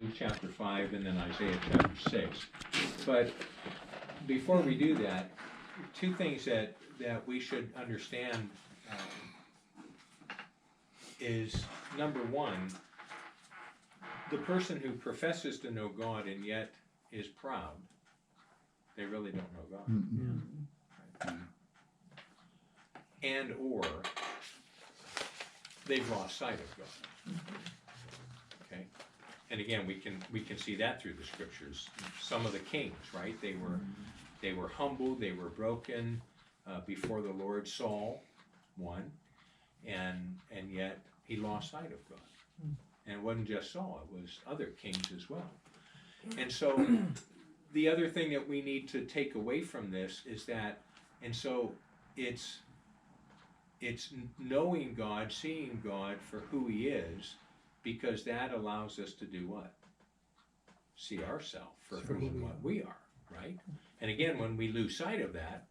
Luke chapter 5 and then Isaiah chapter 6. But before we do that, two things that we should understand is, number one, the person who professes to know God and yet is proud, they really don't know God. Mm-hmm. Right? And or they've lost sight of God. Okay? And again, we can see that through the scriptures. Some of the kings, right? They were humble, they were broken before the Lord. Saul, one, and yet he lost sight of God. And it wasn't just Saul; it was other kings as well. And so, the other thing that we need to take away from this is that, and so it's knowing God, seeing God for who He is, because that allows us to do what? See ourselves for who and what we are, right? And again, when we lose sight of that,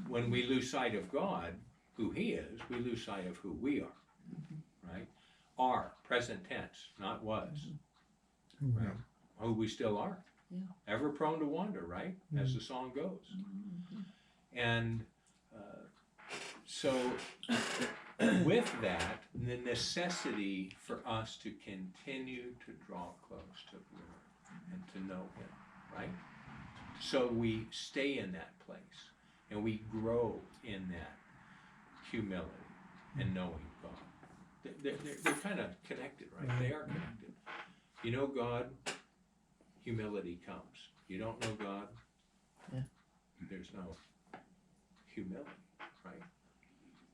when we lose sight of God, who He is, we lose sight of who we are, right? Are, present tense, not was, right? Who we still are. Yeah. Ever prone to wander, right? As the song goes. And so with that, the necessity for us to continue to draw close to the Lord and to know Him, right? So we stay in that place and we grow in that humility and knowing God. They're kind of connected, right? They are connected. You know God, humility comes. You don't know God, there's no humility, right?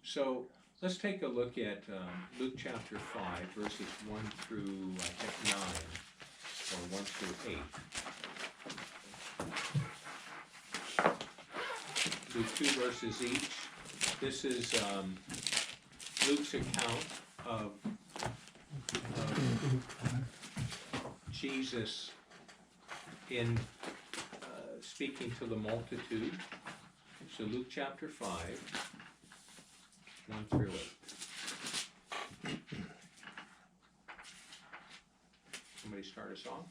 So let's take a look at Luke chapter 5, verses 1 through, I think, 9, or 1 through 8. Do 2 verses each. This is Luke's account of Jesus in speaking to the multitude. So Luke chapter 5, 1 through 8. Somebody start us off.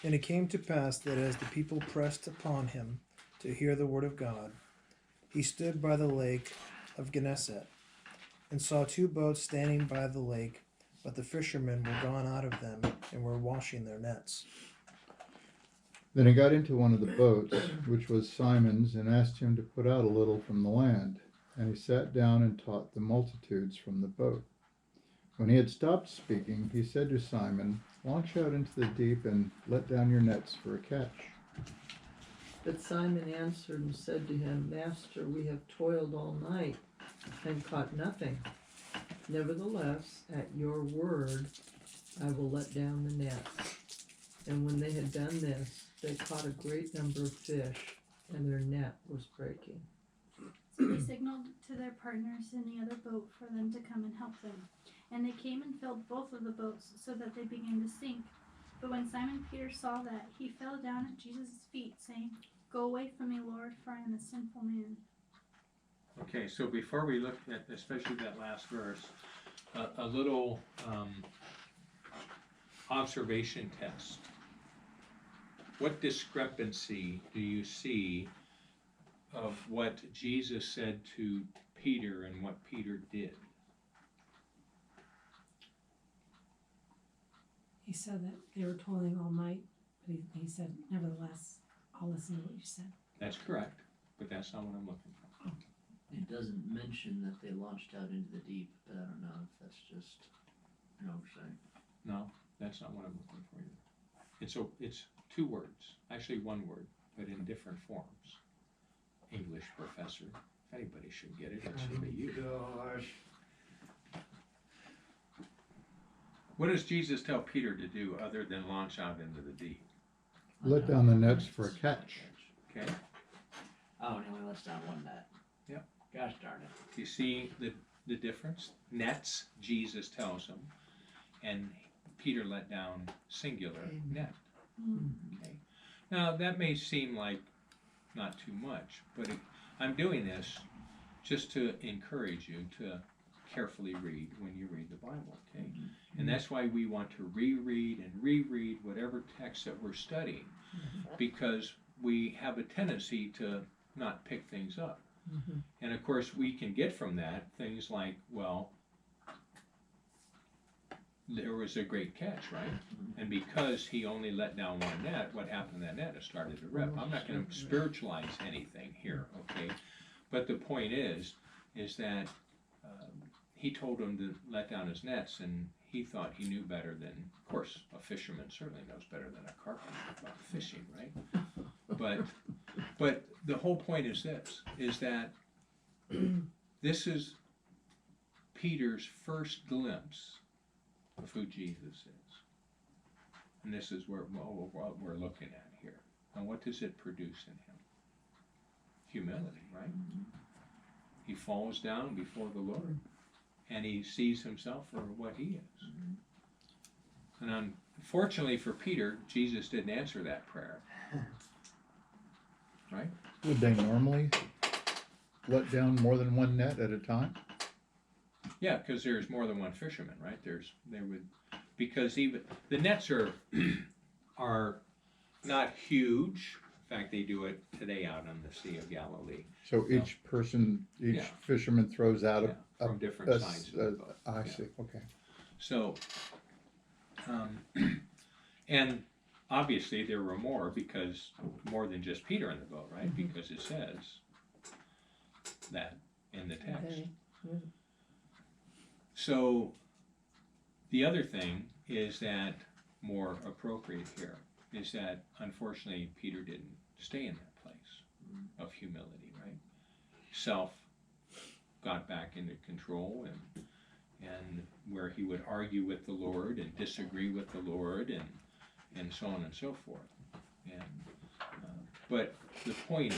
And it came to pass that as the people pressed upon him to hear the word of God, he stood by the lake of Gennesaret, and saw 2 boats standing by the lake, but the fishermen were gone out of them, and were washing their nets. Then he got into one of the boats, which was Simon's, and asked him to put out a little from the land. And he sat down and taught the multitudes from the boat. When he had stopped speaking, he said to Simon, "Launch out into the deep and let down your nets for a catch." But Simon answered and said to him, Master, we have toiled all night and caught nothing. Nevertheless, at your word, I will let down the net. And when they had done this, they caught a great number of fish, and their net was breaking. So they signaled to their partners in the other boat for them to come and help them. And they came and filled both of the boats, so that they began to sink. But when Simon Peter saw that, he fell down at Jesus' feet, saying, Go away from me, Lord, for I am a sinful man. Okay, so before we look at especially that last verse, a little observation test. What discrepancy do you see of what Jesus said to Peter and what Peter did? He said that they were toiling all night, but he said, nevertheless, I'll listen to what you said. That's correct, but that's not what I'm looking for. It doesn't mention that they launched out into the deep, but I don't know if that's just an oversight. No, that's not what I'm looking for either. It's 2 words, actually 1 word, but in different forms. English professor, if anybody should get it, it should be you. Gosh. What does Jesus tell Peter to do other than launch out into the deep? Let down the nets for a catch. Okay? Oh, and he only lets down one net. Yep. Gosh darn it. Do you see the difference? Nets, Jesus tells him, and Peter let down singular net. Okay. Now that may seem like not too much, but I'm doing this just to encourage you to carefully read when you read the Bible, okay? And that's why we want to reread and reread whatever text that we're studying, because we have a tendency to not pick things up. And of course, we can get from that things like, well, there was a great catch, right? And because he only let down one net, what happened to that net? It started to rip. I'm not going to spiritualize anything here, okay? But the point is that he told him to let down his nets, and he thought he knew better than, of course, a fisherman certainly knows better than a carpenter about fishing, right? But the whole point is this, is that this is Peter's first glimpse of who Jesus is. And this is what we're looking at here. And what does it produce in him? Humility, right? He falls down before the Lord, and he sees himself for what he is. And unfortunately for Peter, Jesus didn't answer that prayer. Right? Would they normally let down more than one net at a time? Yeah, because there's more than one fisherman, right? Because even the nets are not huge. In fact, they do it today out on the Sea of Galilee. So each fisherman throws out from different sides of the boat. I see, okay. So, and obviously there were more, because more than just Peter in the boat, right? Because it says that in the text. Okay. So the other thing is that, more appropriate here, is that unfortunately Peter didn't stay in that place of humility, right? Self got back into control, and where he would argue with the Lord and disagree with the Lord and so on and so forth. And but the point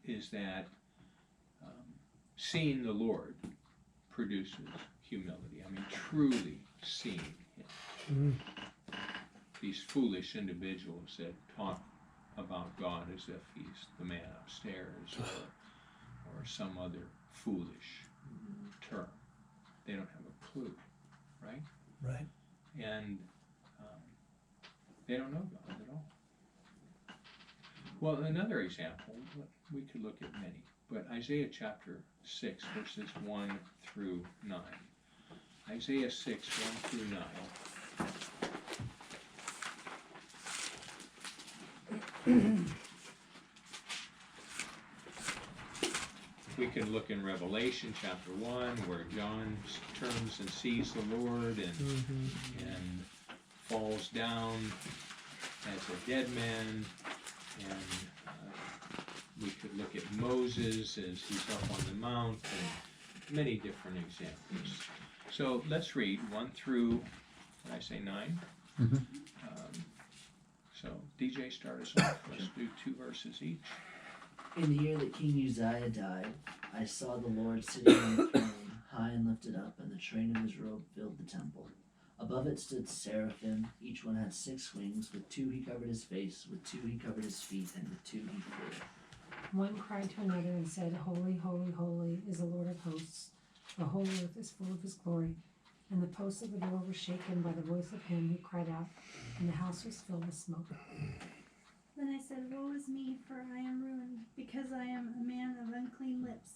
is that seeing the Lord produces humility. I mean, truly seeing him. These foolish individuals that talk about God as if he's the man upstairs or some other foolish term. They don't have a clue, right? Right. And they don't know God at all. Well, another example, we could look at many, but Isaiah chapter 6, verses 1 through 9. Isaiah 6, 1 through 9. We can look in Revelation chapter 1, where John turns and sees the Lord and falls down as a dead man. And we could look at Moses as he's up on the mount, and many different examples. So let's read 1 through, did I say 9? So DJ, start us off. Let's do 2 verses each. In the year that King Uzziah died, I saw the Lord sitting on the throne, high and lifted up, and the train of his robe filled the temple. Above it stood seraphim. Each one had 6 wings. With 2 he covered his face, with 2 he covered his feet, and with 2 he flew. One cried to another and said, Holy, holy, holy is the Lord of hosts. The whole earth is full of his glory. And the posts of the door were shaken by the voice of him who cried out, and the house was filled with smoke. Then I said, Woe is me, for I am ruined, because I am a man of unclean lips,